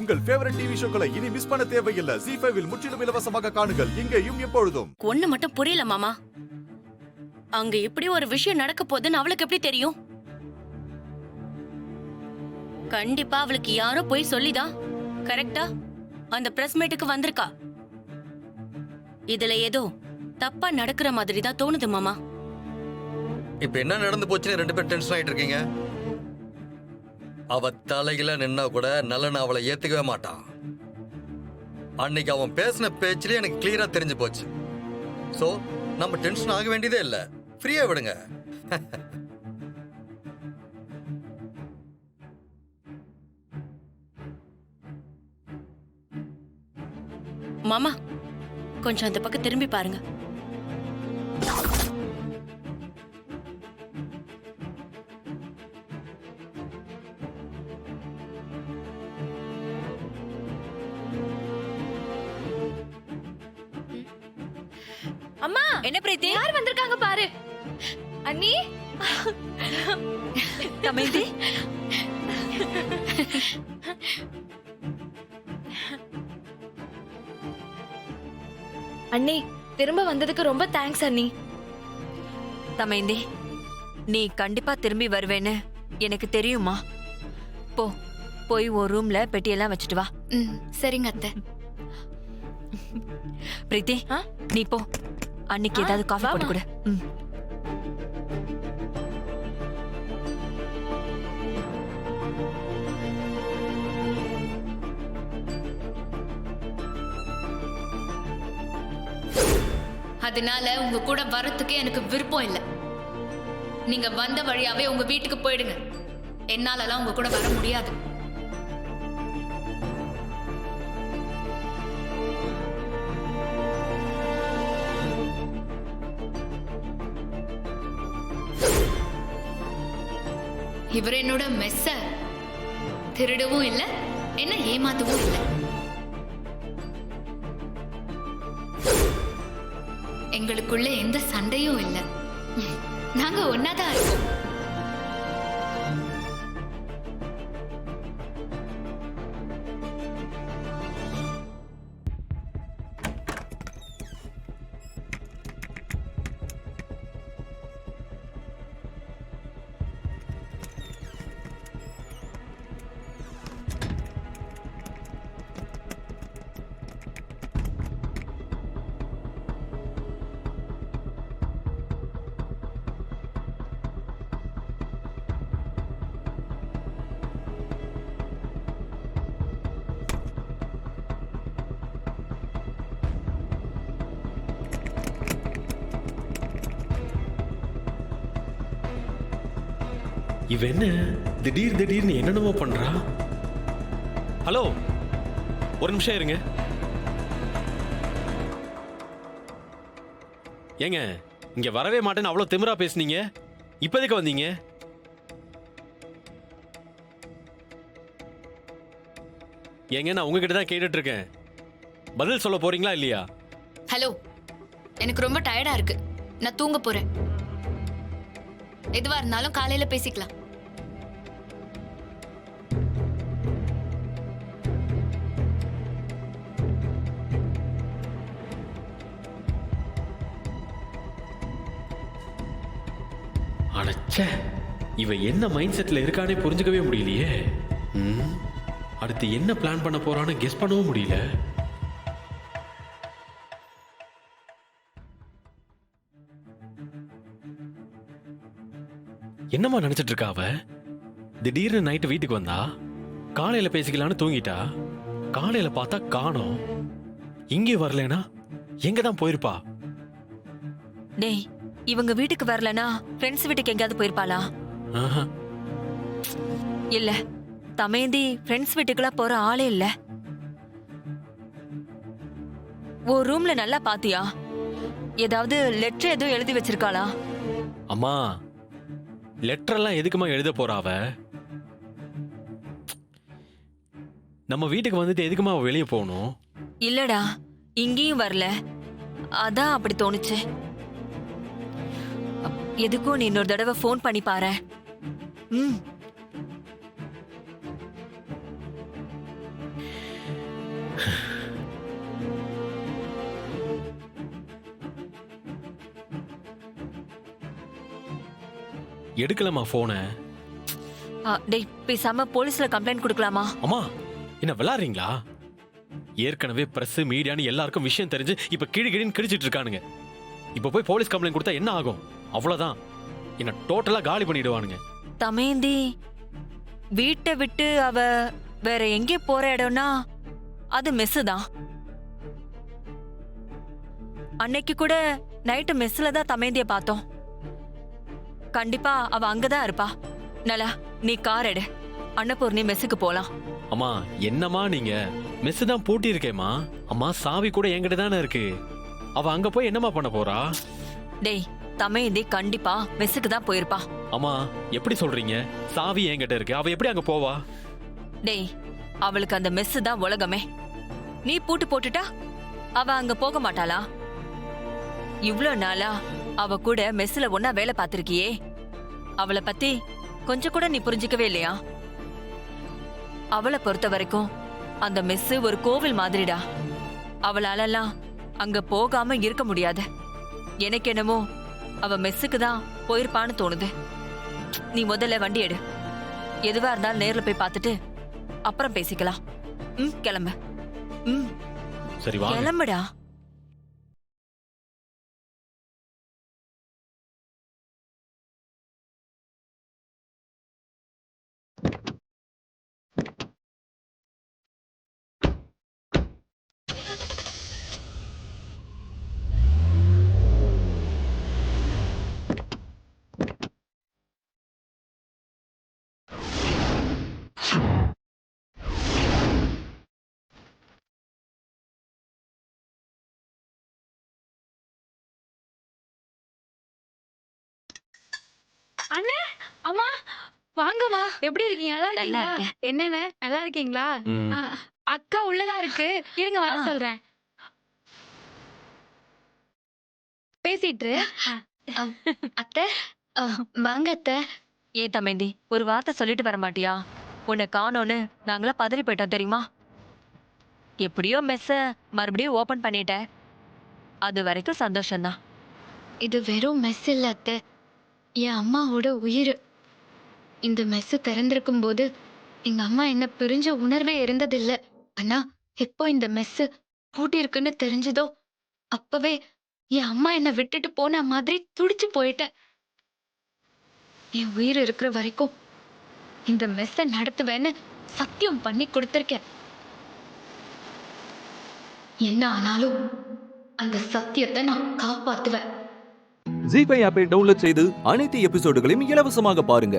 உங்கள் favourite TV ஷோக்களை இனி miss பண்ண தேவையில்லை. ZEE5 இல் முற்றிலும் இலவசமாக காணுங்கள். இங்கேயும் எப்பொழுதும். ஒண்ணு மட்டும் புரியல மாமா. அங்க இப்படி ஒரு விஷயம் நடக்க போகுதுன்னு அவளுக்கு எப்படி தெரியும்? கண்டிப்பா அவளுக்கு யாரோ போய் சொல்லிதான் கரெக்டா அந்த பிரஸ் மீட்டுக்கு வந்திருக்கா. இதுல ஏதோ தப்பா நடக்கிற மாதிரி தான் தோணுது மாமா. இப்ப என்ன நடந்து போச்சுன்னு 2 பேரும் டென்ஷன் ஆயிட்டு இருக்கீங்க. அவ தலையில நின்னா கூட நல்ல அவளை ஏத்துக்கவே மாட்டான். அன்னைக்கு அவன் பேசின பேச்சிலே எனக்கு கிளியரா தெரிஞ்சு போச்சு. சோ நம்ம டென்ஷன் ஆக வேண்டியதே இல்ல, ஃப்ரீயா விடுங்க. மாமா கொஞ்சம் அந்த பக்கம் திரும்பி பாருங்க. அம்மா, என்ன பிரீத்தி? யார் வந்திருக்காங்க பாரு. அண்ணி, தமைதி. அண்ணி திரும்ப வந்ததுக்கு ரொம்ப தேங்க்ஸ் அண்ணி. தமைந்தி, நீ கண்டிப்பா திரும்பி வருவேன்னு எனக்கு தெரியுமா? போய் ஒரு ரூம்ல பெட்டியெல்லாம் வச்சுட்டு வா. சரிங்க அத்தை. பிரீத்தி, நீ போ. அன்னைக்கு ஏதாவது காஃபி போட்டு கொடு. அதனால உங்க கூட வரத்துக்கு எனக்கு விருப்பம் இல்லை. நீங்க வந்த வழியாவே உங்க வீட்டுக்கு போயிடுங்க. என்னாலலாம் உங்க கூட வர முடியாது. இவர் என்னோட மெஸ்ஸ திருடவும் இல்லை, என்ன ஏமாத்தவும் இல்லை. எங்களுக்குள்ள எந்த சண்டையும் இல்லை. நாங்க ஒன்னாதான் இருக்கோம். இவ என்ன திடீர்னு என்னென்னமோ பண்றா? ஹலோ, ஒரு நிமிஷம் இருங்க. ஏங்க, இங்க வரவே மாட்டேன்னு அவ்வளவு திமிரா பேசுனீங்க. இப்ப எதுக்கு வந்தீங்க? ஏங்க, நான் உங்ககிட்ட தான் கேட்டுட்டு இருக்கேன். பதில் சொல்ல போறீங்களா இல்லையா? ஹலோ, எனக்கு ரொம்ப டயர்டா இருக்கு. நான் தூங்க போறேன். எதுவா இருந்தாலும் காலையில பேசிக்கலாம். அடச்சே, இவ என்ன மைண்ட் செட்ல இருக்கானே புரிஞ்சுக்கவே முடியலையே. அடுத்து என்ன பிளான் பண்ண போறான்னு கெஸ் பண்ணவும் முடியல. என்னம்மா நினைச்சிட்டு இருக்கா அவ? திடீர்னு நைட்டு வீட்டுக்கு வந்தா, காலையில பேசிக்கலான்னு தூங்கிட்டா. காலையில பார்த்தா காணோம். இங்கே வரலனா எங்க தான் போயிருப்பா? டேய், இவங்க வீட்டுக்கு வரலனா ஃப்ரெண்ட்ஸ் வீட்டுக்கு எங்கயாவது போயிருப்பாளா? இல்ல, தமேந்தி ஃப்ரெண்ட்ஸ் வீட்டுக்குலாம் போற ஆளே இல்ல. ஒரு ரூம்ல நல்லா பாத்தியா? ஏதாவது லெட்டர் எதுவும் எழுதி வச்சிருக்காளா? அம்மா, லெட்டர் எல்லாம் எதுக்குமா எழுத போறாவ? நம்ம வீட்டுக்கு வந்துட்டு எதுக்குமா அவ வெளியே போகணும்? இல்லடா, இங்கேயும் வரல, அதான் அப்படி தோணுச்சு. எதுக்கும் நீ இன்னொரு தடவை ஃபோன் பண்ணி பாரு. எடுக்கலம்மா போனை. டேய் பேசாம போலீஸ்ல கம்ப்ளைண்ட் கொடுக்கலாமா? அம்மா என்ன விளாடுறீங்களா? ஏற்கனவே பிரஸ் மீடியான்னு எல்லாருக்கும் விஷயம் தெரிஞ்சு இப்ப கிழின்னு கிழிச்சிட்டு இருக்கானுங்க. இப்ப போய் போலீஸ் கம்ப்ளைண்ட் கொடுத்தா என்ன ஆகும்? அவ்வளவுதான், என்ன டோட்டலா காலி பண்ணிடுவானுங்க. தமேந்தி வீட்டை விட்டு அவ வேற எங்கே போற இடம்னா அது மெஸ் தான். அன்னைக்கு கூட நைட்டு மெஸ்ல தான் தமேந்திய பார்த்தோம். கண்டிப்பா அவ அங்கதான் இருப்பா. நலா நீ கார் எடு, அன்னபூர்ணி மெஸ்ஸுக்கு போலாம். அம்மா என்னம்மா நீங்க? மெஸ் தான் பூட்டி இருக்கேம்மா. அம்மா சாவி கூட என்கிட்ட தானே இருக்கு. அவ அங்க போய் என்னம்மா பண்ண போறா? டேய் தமேந்தி கண்டிப்பா மெஸ்ஸுக்கு தான் போயிருப்பா. அம்மா எப்படி சொல்றீங்க? சாவி என்கிட்ட இருக்கு, அவ எப்படி அங்க போவா? டேய் அவளுக்கு அந்த மெஸ் தான் உலகமே. நீ பூட்டு போட்டுட்டா அவ அங்க போக மாட்டாளா? இவ்ளோ நாளா அவ கூட மெஸ்ல ஒன்னா வேலை பார்த்திருக்கியே, அவளை பத்தி கொஞ்சம் கூட நீ புரிஞ்சிக்கவே இல்லையா? அவளை பொறுத்த வரைக்கும் அந்த மெஸ் ஒரு கோவில் மாதிரிடா. அவளாலலாம் அங்க போகாம இருக்க முடியாது. எனக்கு என்னமோ அவ மெஸ்ஸுக்கு தான் போயிருப்பான்னு தோணுது. நீ முதல்ல வண்டி எடு, எதுவா இருந்தாலும் நேர்ல போய் பார்த்துட்டு அப்புறம் பேசிக்கலாம். கிளம்பு. சரி வா. கிளம்புடா. அண்ணே, அம்மா வாங்கம்மா. எப்படி இருக்கீங்க? நல்லா இருக்கீங்களா? என்னண்ணே நல்லா இருக்கீங்களா? ம். அக்கா உள்ளதா இருக்கு, இருங்க வர சொல்றேன். பேசிட்டு இரு. அத்தை வாங்க அத்தை. ஏன் தமேந்தி ஒரு வார்த்தை சொல்லிட்டு வர மாட்டியா? உன்னை காணோன்னு நாங்களாம் பதறி போயிட்டோம் தெரியுமா? எப்படியோ மெஸ்ஸ மறுபடியும் ஓபன் பண்ணிட்ட, அது வரைக்கும் சந்தோஷம்தான். இது வெறும் மெஸ் இல்ல அத்தை, என் அம்மாவோட உயிர். இந்த மெஸ் திறந்திருக்கும் போது எங்க அம்மா என்ன பிரிஞ்ச உணர்வே இருந்ததில்ல. ஆனா எப்போ இந்த மெஸ் பூட்டி இருக்குன்னு தெரிஞ்சதோ அப்பவே என் அம்மா என்ன விட்டுட்டு போன மாதிரி துடிச்சு போயிட்டேன். என் உயிர் இருக்கிற வரைக்கும் இந்த மெஸ்ஸை நடத்துவேன்னு சத்தியம் பண்ணி கொடுத்திருக்கேன். என்ன ஆனாலும் அந்த சத்தியத்தை நான் காப்பாத்துவேன். ஜீ5 ஆப்பை டவுன்லோட் செய்து அனைத்து எபிசோடுகளையும் இலவசமாக பாருங்க.